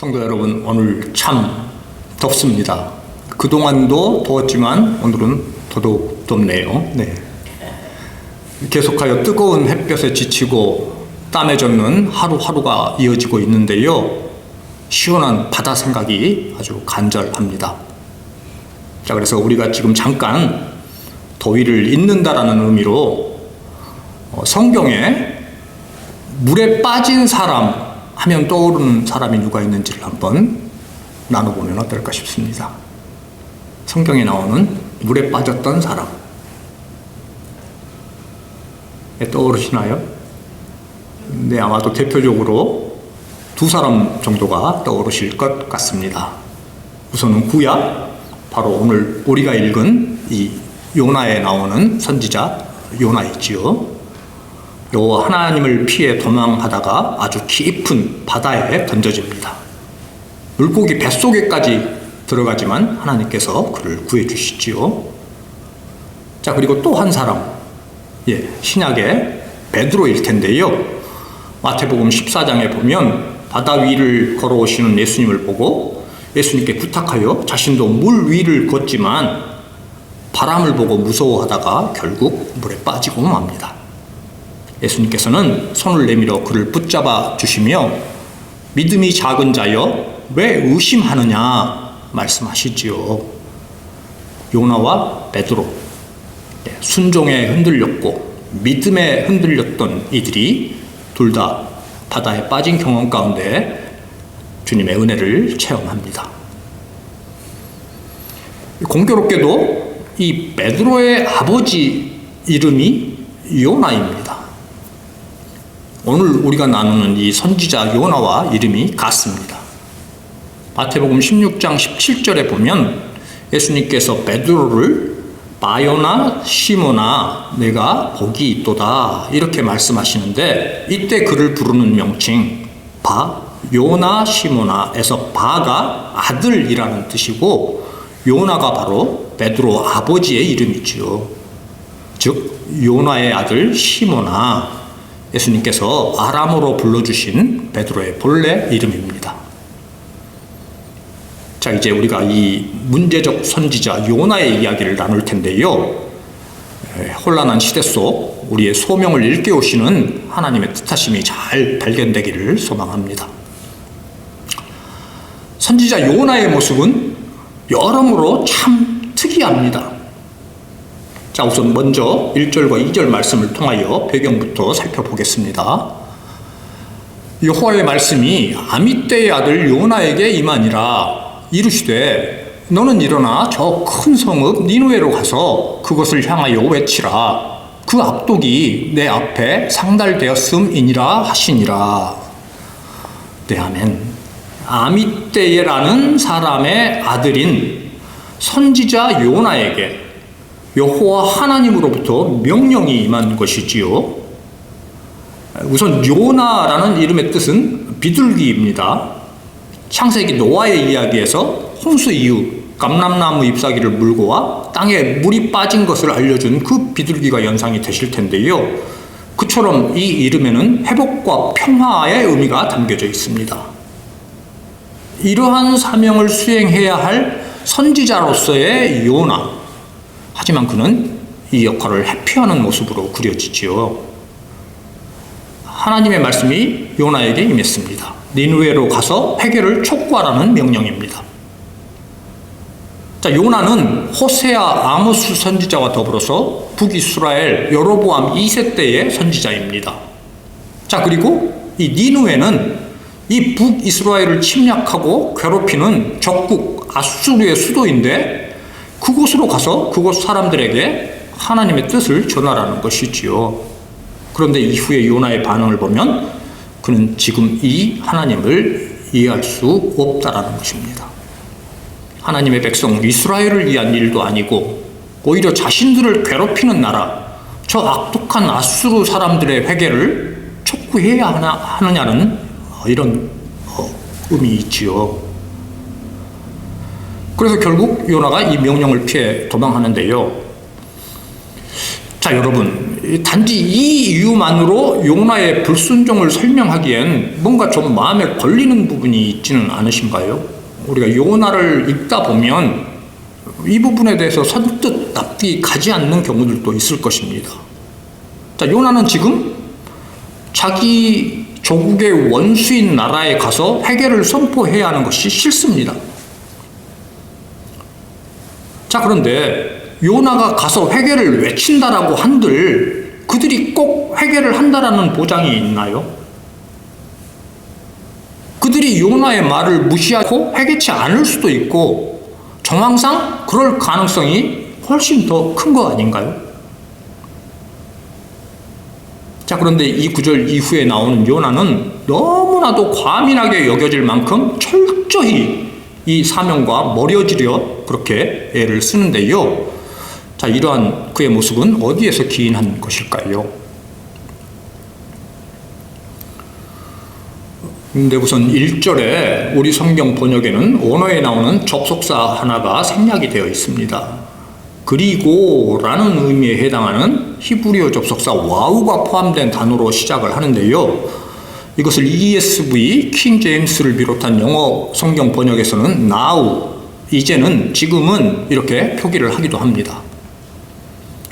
성도 여러분, 오늘 참 덥습니다. 그동안도 더웠지만 오늘은 더더욱 덥네요. 계속하여 뜨거운 햇볕에 지치고 땀에 젖는 하루하루가 이어지고 있는데요. 시원한 바다 생각이 아주 간절합니다. 자, 그래서 우리가 지금 잠깐 더위를 잊는다라는 의미로 성경에 물에 빠진 사람 하면 떠오르는 사람이 누가 있는지를 한번 나눠보면 어떨까 싶습니다. 성경에 나오는 물에 빠졌던 사람. 떠오르시나요? 네, 아마도 대표적으로 두 사람 정도가 떠오르실 것 같습니다. 우선은 구약, 바로 오늘 우리가 읽은 이 요나에 나오는 선지자 요나이지요. 요 하나님을 피해 도망하다가 아주 깊은 바다에 던져집니다. 물고기 뱃속에까지 들어가지만 하나님께서 그를 구해주시지요. 자, 그리고 또 한 사람, 신약의 베드로일 텐데요. 마태복음 14장에 보면 바다 위를 걸어오시는 예수님을 보고 예수님께 부탁하여 자신도 물 위를 걷지만 바람을 보고 무서워하다가 결국 물에 빠지고 맙니다. 예수님께서는 손을 내밀어 그를 붙잡아 주시며 믿음이 작은 자여 왜 의심하느냐 말씀하시지요. 요나와 베드로, 순종에 흔들렸고 믿음에 흔들렸던 이들이 둘 다 바다에 빠진 경험 가운데 주님의 은혜를 체험합니다. 공교롭게도 이 베드로의 아버지 이름이 요나입니다. 오늘 우리가 나누는 이 선지자 요나와 이름이 같습니다. 마태복음 16장 17절에 보면 예수님께서 베드로를 바요나 시모나 내가 복이 있도다 이렇게 말씀하시는데, 이때 그를 부르는 명칭 바요나 시모나에서 바가 아들이라는 뜻이고 요나가 바로 베드로 아버지의 이름이지요. 즉 요나의 아들 시모나, 예수님께서 아람어로 불러주신 베드로의 본래 이름입니다. 자, 이제 우리가 이 문제적 선지자 요나의 이야기를 나눌 텐데요. 혼란한 시대 속 우리의 소명을 일깨우시는 하나님의 뜻하심이 잘 발견되기를 소망합니다. 선지자 요나의 모습은 여러모로 참 특이합니다. 자, 우선 먼저 1절과 2절 말씀을 통하여 배경부터 살펴보겠습니다. 여호와의 말씀이 아미떼의 아들 요나에게 임하니라. 이르시되 너는 일어나 저 큰 성읍 니느웨로 가서 그것을 향하여 외치라. 그 악독이 내 앞에 상달되었음이니라 하시니라. 네, 아멘. 아미떼라는 사람의 아들인 선지자 요나에게 여호와 하나님으로부터 명령이 임한 것이지요. 우선 요나라는 이름의 뜻은 비둘기입니다. 창세기 노아의 이야기에서 홍수 이후 감람나무 잎사귀를 물고 와 땅에 물이 빠진 것을 알려준 그 비둘기가 연상이 되실 텐데요. 그처럼 이 이름에는 회복과 평화의 의미가 담겨져 있습니다. 이러한 사명을 수행해야 할 선지자로서의 요나, 하지만 그는 이 역할을 회피하는 모습으로 그려지지요. 하나님의 말씀이 요나에게 임했습니다. 니느웨로 가서 회개를 촉구하라는 명령입니다. 자, 요나는 호세아, 아모스 선지자와 더불어서 북이스라엘 여로보암 2세 때의 선지자입니다. 자, 그리고 이 니느웨는 이 북이스라엘을 침략하고 괴롭히는 적국 아수르의 수도인데 그곳으로 가서 그곳 사람들에게 하나님의 뜻을 전하라는 것이지요. 그런데 이후에 요나의 반응을 보면 그는 지금 이 하나님을 이해할 수 없다라는 것입니다. 하나님의 백성 이스라엘을 위한 일도 아니고 오히려 자신들을 괴롭히는 나라, 저 악독한 아수르 사람들의 회개를 촉구해야 하느냐는 이런 의미 있지요. 그래서 결국 요나가 이 명령을 피해 도망하는데요. 자, 여러분, 단지 이 이유만으로 요나의 불순종을 설명하기엔 뭔가 좀 마음에 걸리는 부분이 있지는 않으신가요? 우리가 요나를 읽다 보면 이 부분에 대해서 선뜻 납득이 가지 않는 경우들도 있을 것입니다. 자, 요나는 지금 자기 조국의 원수인 나라에 가서 회개를 선포해야 하는 것이 싫습니다. 자, 그런데 요나가 가서 회개를 외친다라고 한들 그들이 꼭 회개를 한다라는 보장이 있나요? 그들이 요나의 말을 무시하고 회개치 않을 수도 있고 정황상 그럴 가능성이 훨씬 더 큰 거 아닌가요? 자, 그런데 이 구절 이후에 나오는 요나는 너무나도 과민하게 여겨질 만큼 철저히 이 사명과 머려지려 그렇게 애를 쓰는데요. 자, 이러한 그의 모습은 어디에서 기인한 것일까요? 근데 우선 1절에 우리 성경 번역에는 원어에 나오는 접속사 하나가 생략이 되어 있습니다. 그리고 라는 의미에 해당하는 히브리어 접속사 와우가 포함된 단어로 시작을 하는데요. 이것을 ESV, 킹 제임스를 비롯한 영어 성경 번역에서는 now, 이제는, 지금은 이렇게 표기를 하기도 합니다.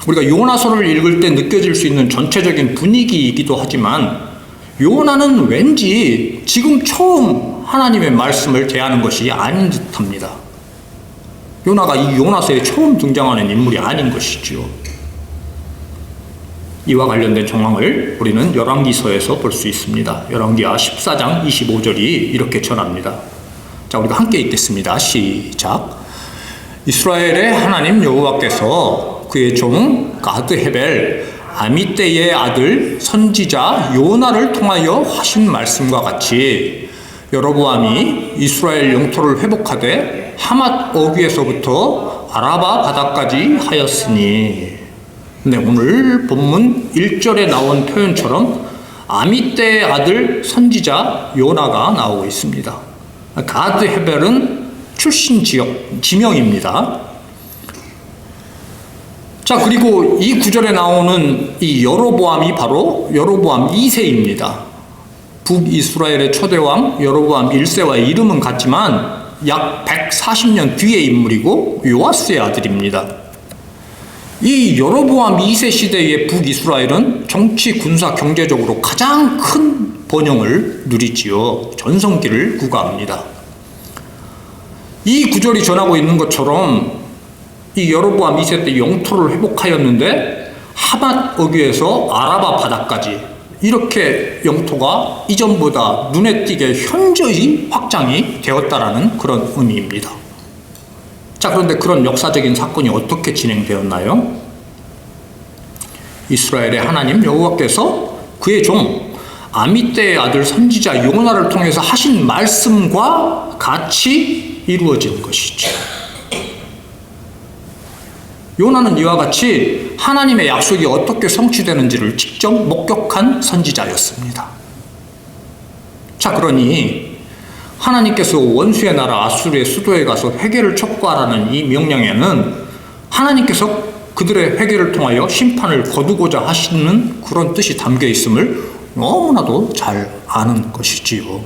우리가 요나서를 읽을 때 느껴질 수 있는 전체적인 분위기이기도 하지만 요나는 왠지 지금 처음 하나님의 말씀을 대하는 것이 아닌 듯합니다. 요나가 이 요나서에 처음 등장하는 인물이 아닌 것이지요. 이와 관련된 정황을 우리는 열왕기서에서 볼 수 있습니다. 열왕기하 14장 25절이 이렇게 전합니다. 자, 우리가 함께 읽겠습니다. 시작. 이스라엘의 하나님 여호와께서 그의 종 가드 헤벨 아미떼의 아들 선지자 요나를 통하여 하신 말씀과 같이 여로보암이 이스라엘 영토를 회복하되 하맛 어귀에서부터 아라바 바다까지 하였으니. 네, 오늘 본문 1절에 나온 표현처럼 아미떼의 아들 선지자 요나가 나오고 있습니다. 가드 헤벨은 출신 지명입니다. 자, 그리고 이 구절에 나오는 이 여로보암이 바로 여로보암 2세입니다. 북이스라엘의 초대왕 여로보암 1세와 이름은 같지만 약 140년 뒤의 인물이고 요아스의 아들입니다. 이 여로보암 2세 시대의 북이스라엘은 정치, 군사, 경제적으로 가장 큰 번영을 누리지요. 전성기를 구가합니다. 이 구절이 전하고 있는 것처럼 이 여로보암 2세 때 영토를 회복하였는데 하맛 어귀에서 아라바 바다까지 이렇게 영토가 이전보다 눈에 띄게 현저히 확장이 되었다라는 그런 의미입니다. 자, 그런데 그런 역사적인 사건이 어떻게 진행되었나요? 이스라엘의 하나님 여호와께서 그의 종 아미떼의 아들 선지자 요나를 통해서 하신 말씀과 같이 이루어진 것이죠. 요나는 이와 같이 하나님의 약속이 어떻게 성취되는지를 직접 목격한 선지자였습니다. 자, 그러니 하나님께서 원수의 나라 아수르의 수도에 가서 회개를 촉구하라는 이 명령에는 하나님께서 그들의 회개를 통하여 심판을 거두고자 하시는 그런 뜻이 담겨 있음을 너무나도 잘 아는 것이지요.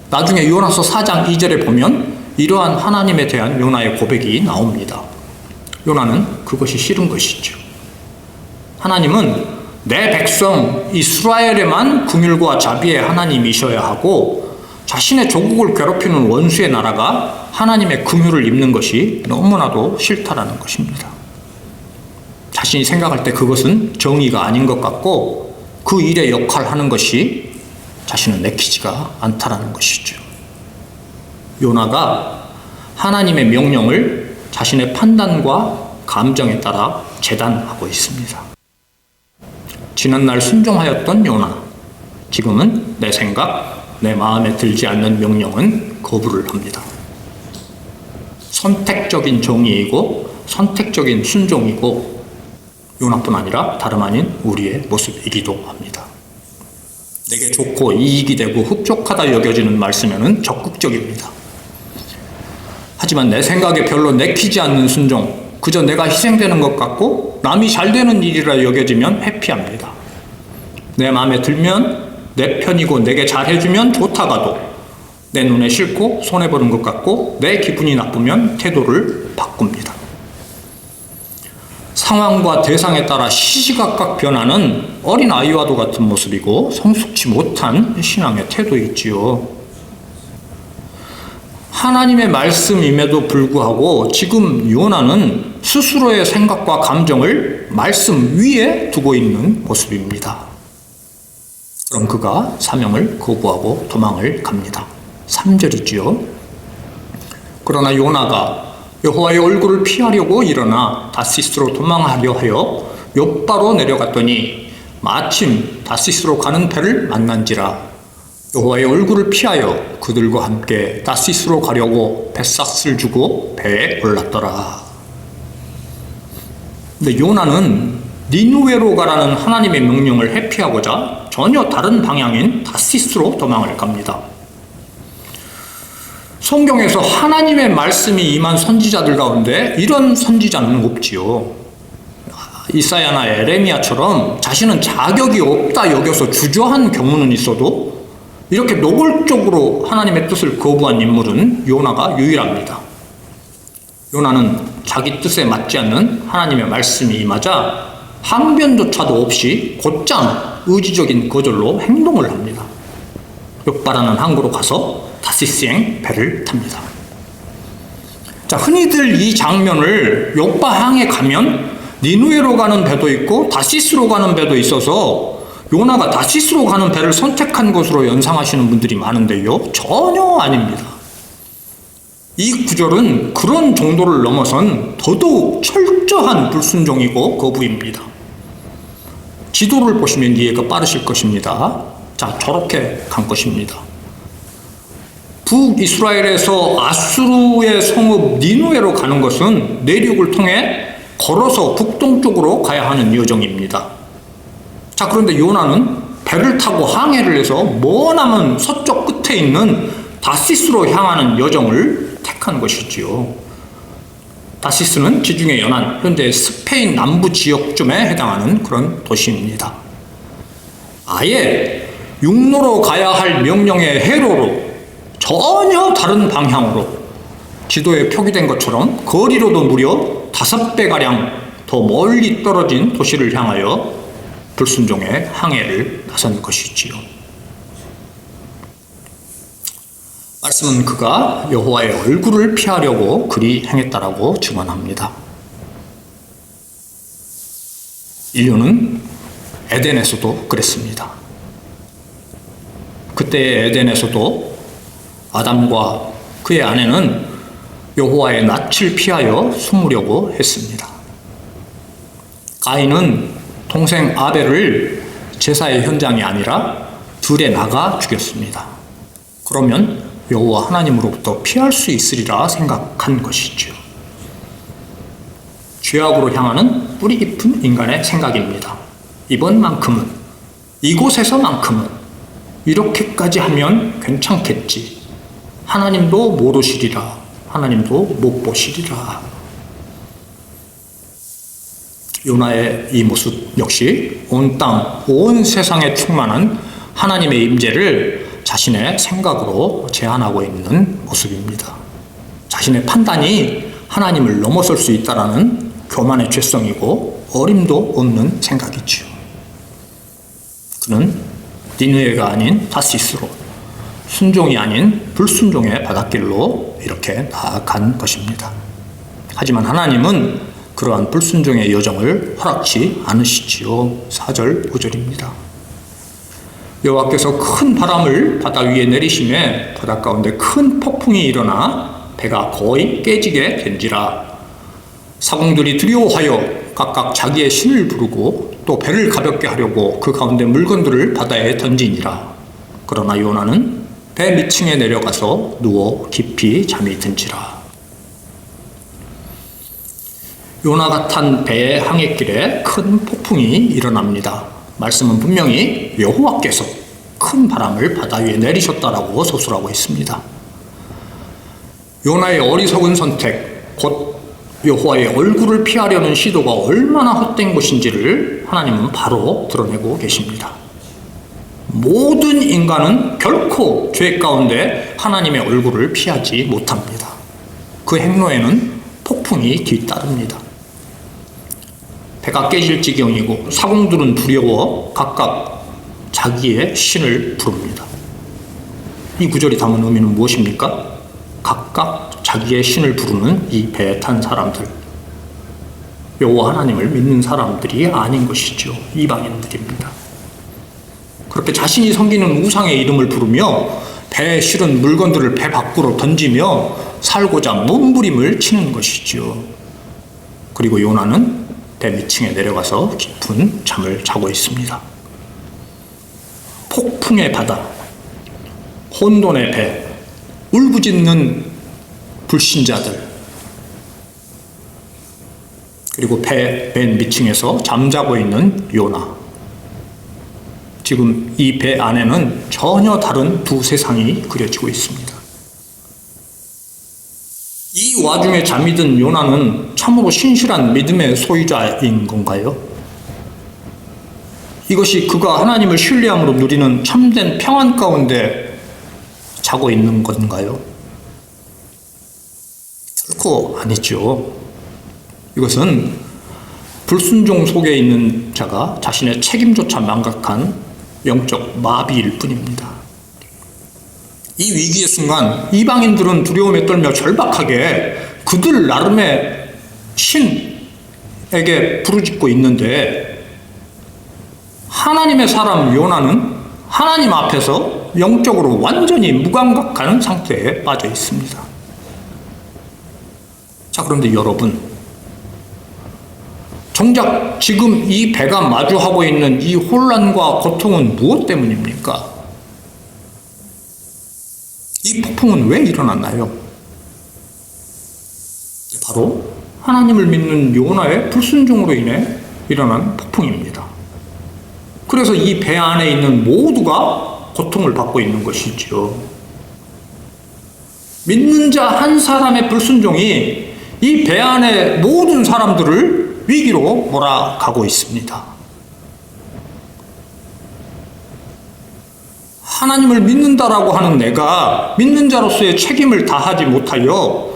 나중에 요나서 4장 2절에 보면 이러한 하나님에 대한 요나의 고백이 나옵니다. 요나는 그것이 싫은 것이죠. 하나님은 내 백성 이스라엘에만 긍휼과 자비의 하나님이셔야 하고 자신의 조국을 괴롭히는 원수의 나라가 하나님의 긍휼을 입는 것이 너무나도 싫다라는 것입니다. 자신이 생각할 때 그것은 정의가 아닌 것 같고 그 일의 역할을 하는 것이 자신은 내키지가 않다라는 것이죠. 요나가 하나님의 명령을 자신의 판단과 감정에 따라 재단하고 있습니다. 지난날 순종하였던 요나, 지금은 내 생각, 내 마음에 들지 않는 명령은 거부를 합니다. 선택적인 정의이고 선택적인 순종이고 요나뿐 아니라 다름 아닌 우리의 모습이기도 합니다. 내게 좋고 이익이 되고 흡족하다 여겨지는 말씀에는 적극적입니다. 하지만 내 생각에 별로 내키지 않는 순종, 그저 내가 희생되는 것 같고 남이 잘 되는 일이라 여겨지면 회피합니다. 내 마음에 들면 내 편이고 내게 잘해주면 좋다가도 내 눈에 싫고 손해보는 것 같고 내 기분이 나쁘면 태도를 바꿉니다. 상황과 대상에 따라 시시각각 변하는 어린아이와도 같은 모습이고 성숙치 못한 신앙의 태도이지요. 하나님의 말씀임에도 불구하고 지금 요나는 스스로의 생각과 감정을 말씀 위에 두고 있는 모습입니다. 그럼 그가 사명을 거부하고 도망을 갑니다. 3절이지요. 그러나 요나가 여호와의 얼굴을 피하려고 일어나 다시스로 도망하려 하여 욥바로 내려갔더니 마침 다시스로 가는 배를 만난지라. 여호와의 얼굴을 피하여 그들과 함께 다시스로 가려고 뱃삭을 주고 배에 올랐더라. 근데 요나는 니누웨로 가라는 하나님의 명령을 회피하고자 전혀 다른 방향인 다시스로 도망을 갑니다. 성경에서 하나님의 말씀이 임한 선지자들 가운데 이런 선지자는 없지요. 이사야나 에레미야처럼 자신은 자격이 없다 여겨서 주저한 경우는 있어도 이렇게 노골적으로 하나님의 뜻을 거부한 인물은 요나가 유일합니다. 요나는 자기 뜻에 맞지 않는 하나님의 말씀이 임하자 항변조차도 없이 곧장 의지적인 거절로 행동을 합니다. 욥바라는 항구로 가서 다시스행 배를 탑니다. 자, 흔히들 이 장면을 욥바 항에 가면 니누에로 가는 배도 있고 다시스로 가는 배도 있어서 요나가 다시스로 가는 배를 선택한 것으로 연상하시는 분들이 많은데요, 전혀 아닙니다. 이 구절은 그런 정도를 넘어선 더더욱 철저한 불순종이고 거부입니다. 지도를 보시면 이해가 빠르실 것입니다. 자, 저렇게 간 것입니다. 북이스라엘에서 아수르의 성읍 니누에로 가는 것은 내륙을 통해 걸어서 북동쪽으로 가야 하는 여정입니다. 자, 그런데 요나는 배를 타고 항해를 해서 머나먼 서쪽 끝에 있는 다시스로 향하는 여정을 택한 것이지요. 다시스는 지중해 연안, 현재 스페인 남부 지역쯤에 해당하는 그런 도시입니다. 아예 육로로 가야 할 명령의 회로로 전혀 다른 방향으로 지도에 표기된 것처럼 거리로도 무려 5배가량 더 멀리 떨어진 도시를 향하여 불순종의 항해를 나선 것이지요. 말씀은 그가 여호와의 얼굴을 피하려고 그리 행했다라고 증언합니다. 인류는 에덴에서도 그랬습니다. 그때의 에덴에서도 아담과 그의 아내는 여호와의 낯을 피하여 숨으려고 했습니다. 가인은 동생 아벨을 제사의 현장이 아니라 들에 나가 죽였습니다. 그러면 여호와 하나님으로부터 피할 수 있으리라 생각한 것이죠. 죄악으로 향하는 뿌리 깊은 인간의 생각입니다. 이번만큼은, 이곳에서만큼은 이렇게까지 하면 괜찮겠지. 하나님도 못 오시리라. 하나님도 못 보시리라. 요나의 이 모습 역시 온 땅, 온 세상에 충만한 하나님의 임재를 자신의 생각으로 제한하고 있는 모습입니다. 자신의 판단이 하나님을 넘어설 수 있다라는 교만의 죄성이고 어림도 없는 생각이지요. 그는 니느웨가 아닌 다시스로, 순종이 아닌 불순종의 바닷길로 이렇게 나아간 것입니다. 하지만 하나님은 그러한 불순종의 여정을 허락치 않으시지요. 4절 5절입니다. 여호와께서 큰 바람을 바다 위에 내리심에 바다 가운데 큰 폭풍이 일어나 배가 거의 깨지게 된지라. 사공들이 두려워하여 각각 자기의 신을 부르고 또 배를 가볍게 하려고 그 가운데 물건들을 바다에 던지니라. 그러나 요나는 배 밑층에 내려가서 누워 깊이 잠이 든지라. 요나가 탄 배의 항해길에 큰 폭풍이 일어납니다. 말씀은 분명히 여호와께서 큰 바람을 바다 위에 내리셨다라고 서술하고 있습니다. 요나의 어리석은 선택, 곧 여호와의 얼굴을 피하려는 시도가 얼마나 헛된 것인지를 하나님은 바로 드러내고 계십니다. 모든 인간은 결코 죄 가운데 하나님의 얼굴을 피하지 못합니다. 그 행로에는 폭풍이 뒤따릅니다. 배가 깨질 지경이고 사공들은 두려워 각각 자기의 신을 부릅니다. 이 구절이 담은 의미는 무엇입니까? 각각 자기의 신을 부르는 이 배에 탄 사람들, 여호와 하나님을 믿는 사람들이 아닌 것이죠. 이방인들입니다. 그렇게 자신이 섬기는 우상의 이름을 부르며 배에 실은 물건들을 배 밖으로 던지며 살고자 몸부림을 치는 것이죠. 그리고 요나는 배 밑층에 내려가서 깊은 잠을 자고 있습니다. 폭풍의 바다, 혼돈의 배, 울부짖는 불신자들, 그리고 배 맨 밑층에서 잠자고 있는 요나. 지금 이 배 안에는 전혀 다른 두 세상이 그려지고 있습니다. 이 와중에 잠이 든 요나는 참으로 신실한 믿음의 소유자인 건가요? 이것이 그가 하나님을 신뢰함으로 누리는 참된 평안 가운데 자고 있는 건가요? 결코 아니죠. 이것은 불순종 속에 있는 자가 자신의 책임조차 망각한 영적 마비일 뿐입니다. 이 위기의 순간 이방인들은 두려움에 떨며 절박하게 그들 나름의 신에게 부르짖고 있는데, 하나님의 사람 요나는 하나님 앞에서 영적으로 완전히 무감각한 상태에 빠져 있습니다. 자, 그런데 여러분, 정작 지금 이 배가 마주하고 있는 이 혼란과 고통은 무엇 때문입니까? 이 폭풍은 왜 일어났나요? 바로 하나님을 믿는 요나의 불순종으로 인해 일어난 폭풍입니다. 그래서 이 배 안에 있는 모두가 고통을 받고 있는 것이죠. 믿는 자 한 사람의 불순종이 이 배 안의 모든 사람들을 위기로 몰아가고 있습니다. 하나님을 믿는다라고 하는 내가 믿는 자로서의 책임을 다하지 못하여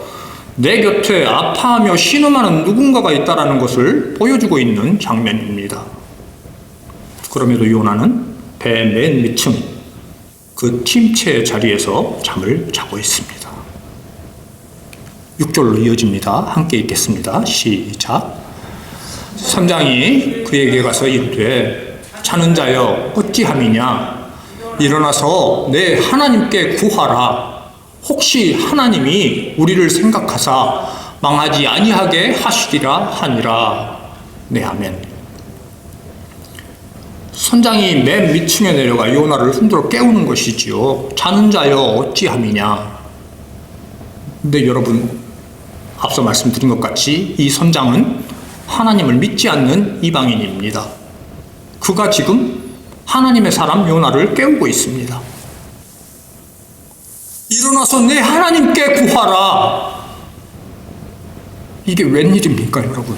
내 곁에 아파하며 신음하는 누군가가 있다라는 것을 보여주고 있는 장면입니다. 그럼에도 요나는 배 맨 밑층 그 침체의 자리에서 잠을 자고 있습니다. 6절로 이어집니다. 함께 읽겠습니다. 시작. 선장이 그에게 가서 이르되 자는 자여 어찌함이냐, 일어나서 내 하나님께 구하라. 혹시 하나님이 우리를 생각하사 망하지 아니하게 하시리라 하니라. 네, 아멘. 선장이 맨 밑층에 내려가 요나를 흔들어 깨우는 것이지요. 자는 자여 어찌함이냐. 근데 여러분, 앞서 말씀드린 것 같이 이 선장은 하나님을 믿지 않는 이방인입니다. 그가 지금 하나님의 사람 요나를 깨우고 있습니다. 일어나서 내 하나님께 구하라. 이게 웬일입니까, 여러분?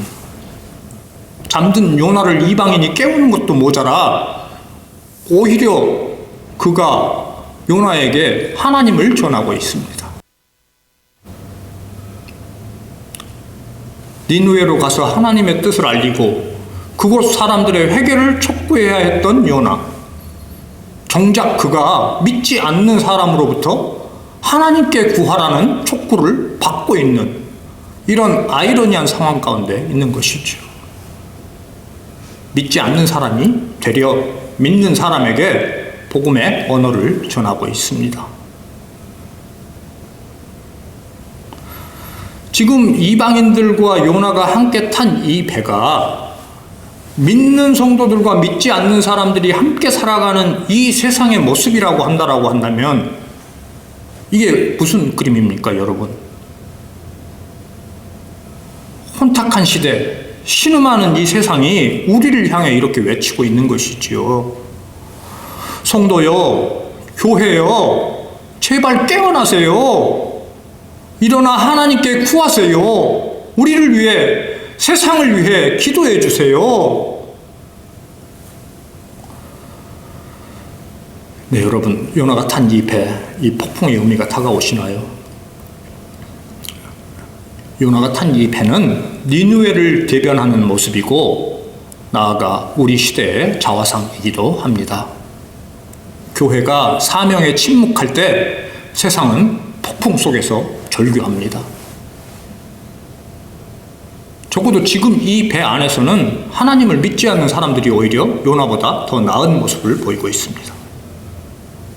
잠든 요나를 이방인이 깨우는 것도 모자라 오히려 그가 요나에게 하나님을 전하고 있습니다. 니느웨로 가서 하나님의 뜻을 알리고 그곳 사람들의 회개를 촉구해야 했던 요나. 정작 그가 믿지 않는 사람으로부터 하나님께 구하라는 촉구를 받고 있는 이런 아이러니한 상황 가운데 있는 것이죠. 믿지 않는 사람이 되려 믿는 사람에게 복음의 언어를 전하고 있습니다. 지금 이방인들과 요나가 함께 탄 이 배가 믿는 성도들과 믿지 않는 사람들이 함께 살아가는 이 세상의 모습이라고 한다면 이게 무슨 그림입니까, 여러분? 혼탁한 시대, 신음하는 이 세상이 우리를 향해 이렇게 외치고 있는 것이지요. 성도여, 교회여, 제발 깨어나세요. 일어나 하나님께 구하세요. 우리를 위해, 세상을 위해 기도해 주세요. 네, 여러분, 요나가 탄 이 배, 이 폭풍의 의미가 다가오시나요? 요나가 탄 이 배는 니느웨를 대변하는 모습이고 나아가 우리 시대의 자화상이기도 합니다. 교회가 사명에 침묵할 때 세상은 폭풍 속에서 절규합니다. 적어도 지금 이 배 안에서는 하나님을 믿지 않는 사람들이 오히려 요나보다 더 나은 모습을 보이고 있습니다.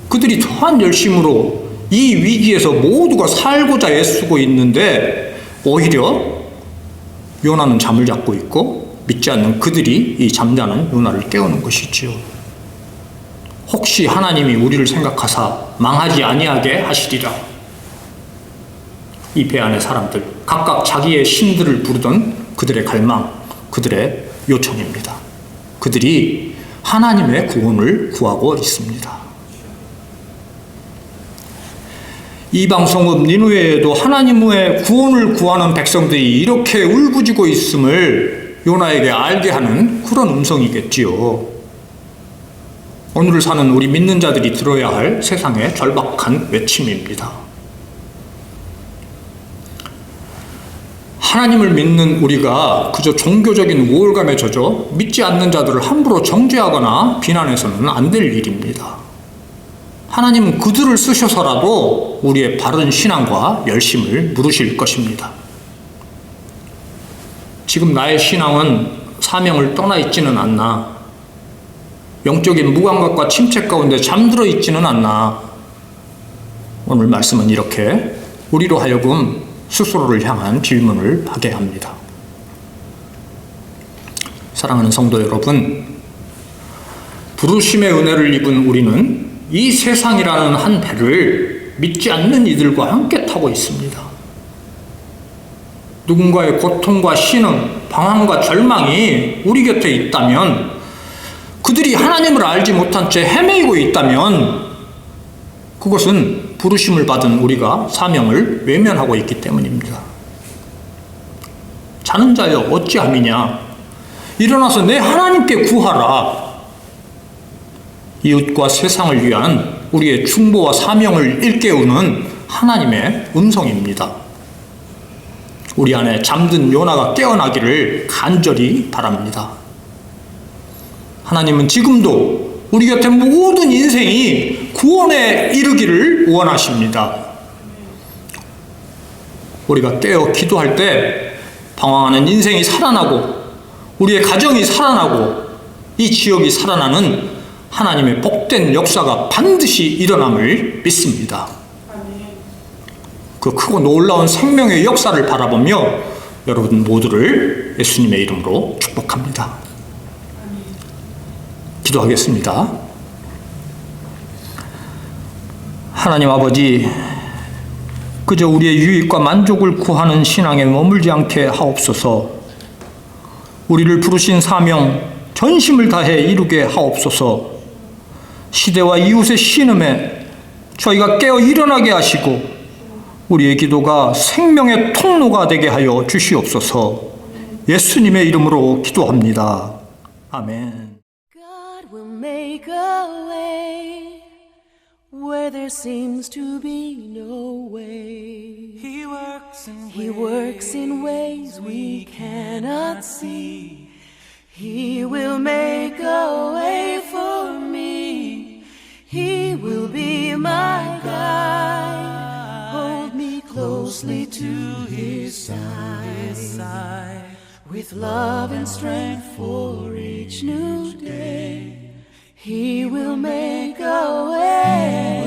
그들이 더한 열심으로 이 위기에서 모두가 살고자 애쓰고 있는데 오히려 요나는 잠을 잡고 있고 믿지 않는 그들이 이 잠자는 요나를 깨우는 것이지요. 혹시 하나님이 우리를 생각하사 망하지 아니하게 하시리라. 이 배 안의 사람들, 각각 자기의 신들을 부르던 그들의 갈망, 그들의 요청입니다. 그들이 하나님의 구원을 구하고 있습니다. 이방 성읍 니느웨에도 하나님의 구원을 구하는 백성들이 이렇게 울부짖고 있음을 요나에게 알게 하는 그런 음성이겠지요. 오늘을 사는 우리 믿는 자들이 들어야 할 세상의 절박한 외침입니다. 하나님을 믿는 우리가 그저 종교적인 우월감에 젖어 믿지 않는 자들을 함부로 정죄하거나 비난해서는 안 될 일입니다. 하나님은 그들을 쓰셔서라도 우리의 바른 신앙과 열심을 물으실 것입니다. 지금 나의 신앙은 사명을 떠나 있지는 않나? 영적인 무감각과 침체 가운데 잠들어 있지는 않나? 오늘 말씀은 이렇게 우리로 하여금 스스로를 향한 질문을 하게 합니다. 사랑하는 성도 여러분, 부르심의 은혜를 입은 우리는 이 세상이라는 한 배를 믿지 않는 이들과 함께 타고 있습니다. 누군가의 고통과 신음, 방황과 절망이 우리 곁에 있다면, 그들이 하나님을 알지 못한 채 헤매이고 있다면 그것은 부르심을 받은 우리가 사명을 외면하고 있기 때문입니다. 자는 자여 어찌함이냐, 일어나서 내 하나님께 구하라. 이웃과 세상을 위한 우리의 중보와 사명을 일깨우는 하나님의 음성입니다. 우리 안에 잠든 요나가 깨어나기를 간절히 바랍니다. 하나님은 지금도 우리 곁에 모든 인생이 구원에 이르기를 원하십니다. 우리가 깨어 기도할 때 방황하는 인생이 살아나고 우리의 가정이 살아나고 이 지역이 살아나는 하나님의 복된 역사가 반드시 일어남을 믿습니다. 그 크고 놀라운 생명의 역사를 바라보며 여러분 모두를 예수님의 이름으로 축복합니다. 기도하겠습니다. 하나님 아버지, 그저 우리의 유익과 만족을 구하는 신앙에 머물지 않게 하옵소서. 우리를 부르신 사명 전심을 다해 이루게 하옵소서. 시대와 이웃의 신음에 저희가 깨어 일어나게 하시고 우리의 기도가 생명의 통로가 되게 하여 주시옵소서. 예수님의 이름으로 기도합니다. 아멘. God will make a way where there seems to be no way. He works in ways we cannot see. He will make a way for me. He will be my guide. Hold me closely to His side. With love and strength for each new day. He will make a way.